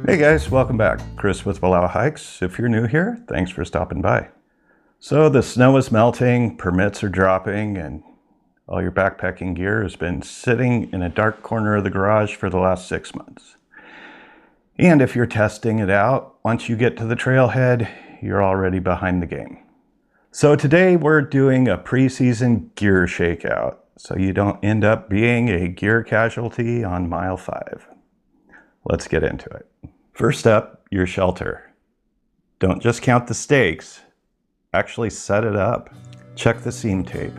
Hey guys, welcome back. Chris with Wallowa Hikes. If you're new here, thanks for stopping by. So the snow is melting, permits are dropping, and all your backpacking gear has been sitting in a dark corner of the garage for the last 6 months. And if you're testing it out, once you get to the trailhead, you're already behind the game. So today we're doing a pre-season gear shakeout, so you don't end up being a gear casualty on mile 5. Let's get into it. First up, your shelter. Don't just count the stakes, actually set it up. Check the seam tape.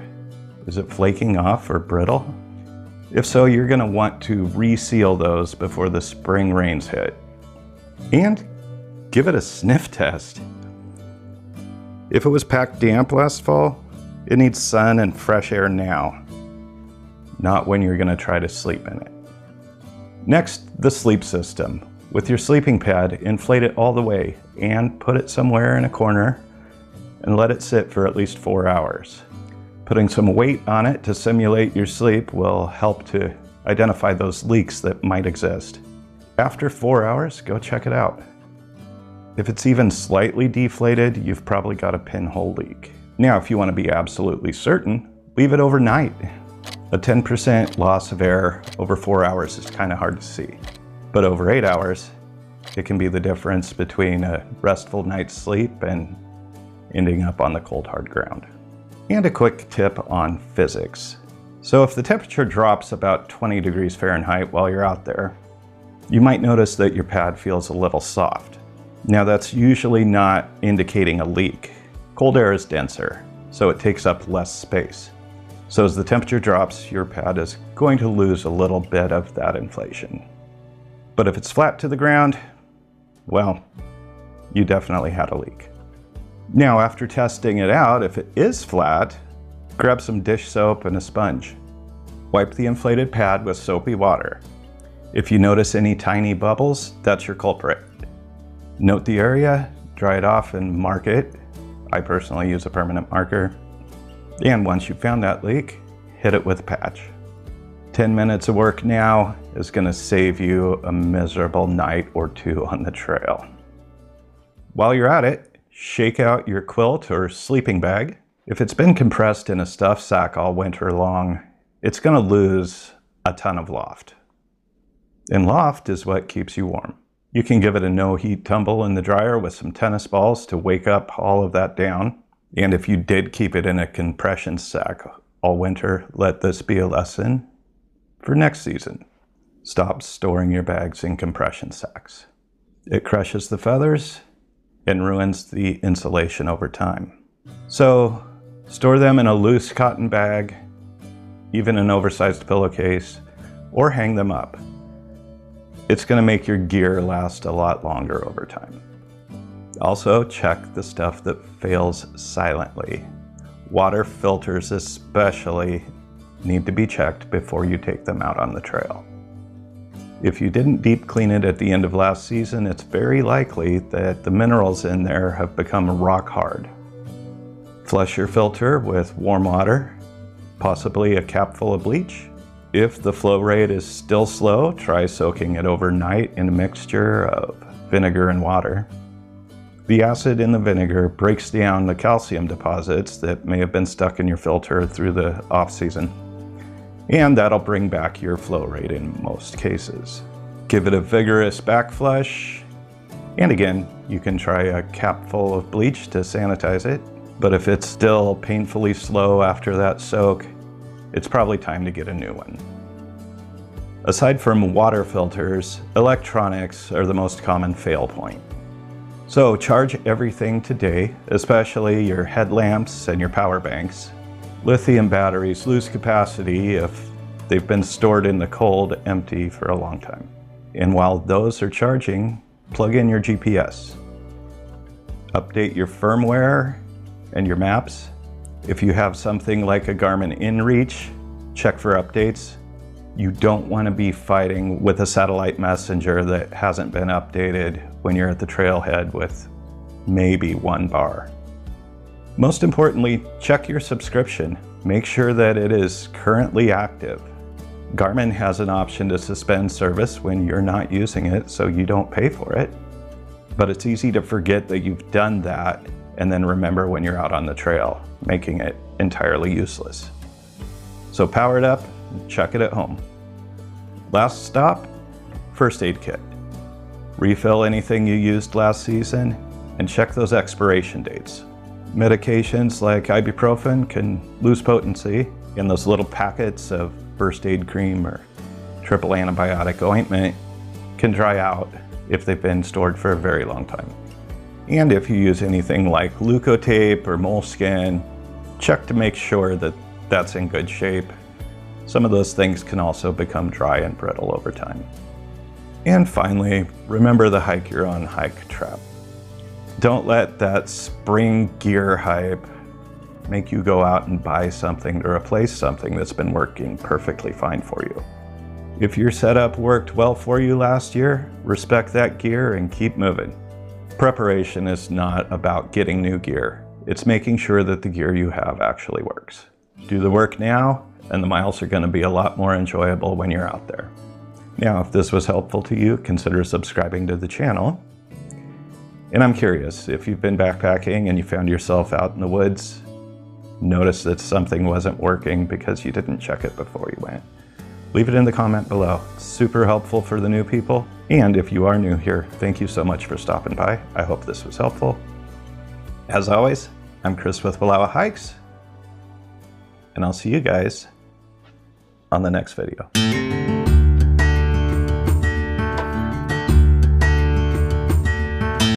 Is it flaking off or brittle? If so, you're going to want to reseal those before the spring rains hit. And give it a sniff test. If it was packed damp last fall, it needs sun and fresh air now, not when you're going to try to sleep in it. Next, the sleep system. With your sleeping pad, inflate it all the way and put it somewhere in a corner and let it sit for at least 4 hours. Putting some weight on it to simulate your sleep will help to identify those leaks that might exist. After 4 hours, go check it out. If it's even slightly deflated, you've probably got a pinhole leak. Now, if you want to be absolutely certain, leave it overnight. A 10% loss of air over 4 hours is kind of hard to see. But over 8 hours, it can be the difference between a restful night's sleep and ending up on the cold, hard ground. And a quick tip on physics. So if the temperature drops about 20 degrees Fahrenheit while you're out there, you might notice that your pad feels a little soft. Now that's usually not indicating a leak. Cold air is denser, so it takes up less space. So as the temperature drops, your pad is going to lose a little bit of that inflation. But if it's flat to the ground, well, you definitely had a leak. Now, after testing it out, if it is flat, grab some dish soap and a sponge. Wipe the inflated pad with soapy water. If you notice any tiny bubbles, that's your culprit. Note the area, dry it off and mark it. I personally use a permanent marker. And once you've found that leak, hit it with a patch. 10 minutes of work now is going to save you a miserable night or two on the trail. While you're at it, shake out your quilt or sleeping bag. If it's been compressed in a stuffed sack all winter long, it's going to lose a ton of loft. And loft is what keeps you warm. You can give it a no heat tumble in the dryer with some tennis balls to wake up all of that down. And if you did keep it in a compression sack all winter, let this be a lesson for next season. Stop storing your bags in compression sacks. It crushes the feathers and ruins the insulation over time. So store them in a loose cotton bag, even an oversized pillowcase, or hang them up. It's going to make your gear last a lot longer over time. Also, check the stuff that fails silently. Water filters especially need to be checked before you take them out on the trail. If you didn't deep clean it at the end of last season, it's very likely that the minerals in there have become rock hard. Flush your filter with warm water, possibly a capful of bleach. If the flow rate is still slow, try soaking it overnight in a mixture of vinegar and water. The acid in the vinegar breaks down the calcium deposits that may have been stuck in your filter through the off-season, and that'll bring back your flow rate in most cases. Give it a vigorous back flush, and again, you can try a capful of bleach to sanitize it, but if it's still painfully slow after that soak, it's probably time to get a new one. Aside from water filters, electronics are the most common fail point. So charge everything today, especially your headlamps and your power banks. Lithium batteries lose capacity if they've been stored in the cold empty for a long time. And while those are charging, plug in your GPS. Update your firmware and your maps. If you have something like a Garmin InReach, check for updates. You don't want to be fighting with a satellite messenger that hasn't been updated when you're at the trailhead with maybe 1 bar. Most importantly, check your subscription. Make sure that it is currently active. Garmin has an option to suspend service when you're not using it, so you don't pay for it. But it's easy to forget that you've done that and then remember when you're out on the trail, making it entirely useless. So power it up and chuck it at home. Last stop, first aid kit. Refill anything you used last season and check those expiration dates. Medications like ibuprofen can lose potency, and those little packets of first aid cream or triple antibiotic ointment can dry out if they've been stored for a very long time. And if you use anything like Leukotape or moleskin, check to make sure that that's in good shape. Some of those things can also become dry and brittle over time. And finally, remember the hike you're on hike trap. Don't let that spring gear hype make you go out and buy something to replace something that's been working perfectly fine for you. If your setup worked well for you last year, respect that gear and keep moving. Preparation is not about getting new gear. It's making sure that the gear you have actually works. Do the work now, and the miles are going to be a lot more enjoyable when you're out there. Now, if this was helpful to you, consider subscribing to the channel. And I'm curious, if you've been backpacking and you found yourself out in the woods, notice that something wasn't working because you didn't check it before you went, leave it in the comment below. It's super helpful for the new people. And if you are new here, thank you so much for stopping by. I hope this was helpful. As always, I'm Chris with Wallowa Hikes, and I'll see you guys on the next video.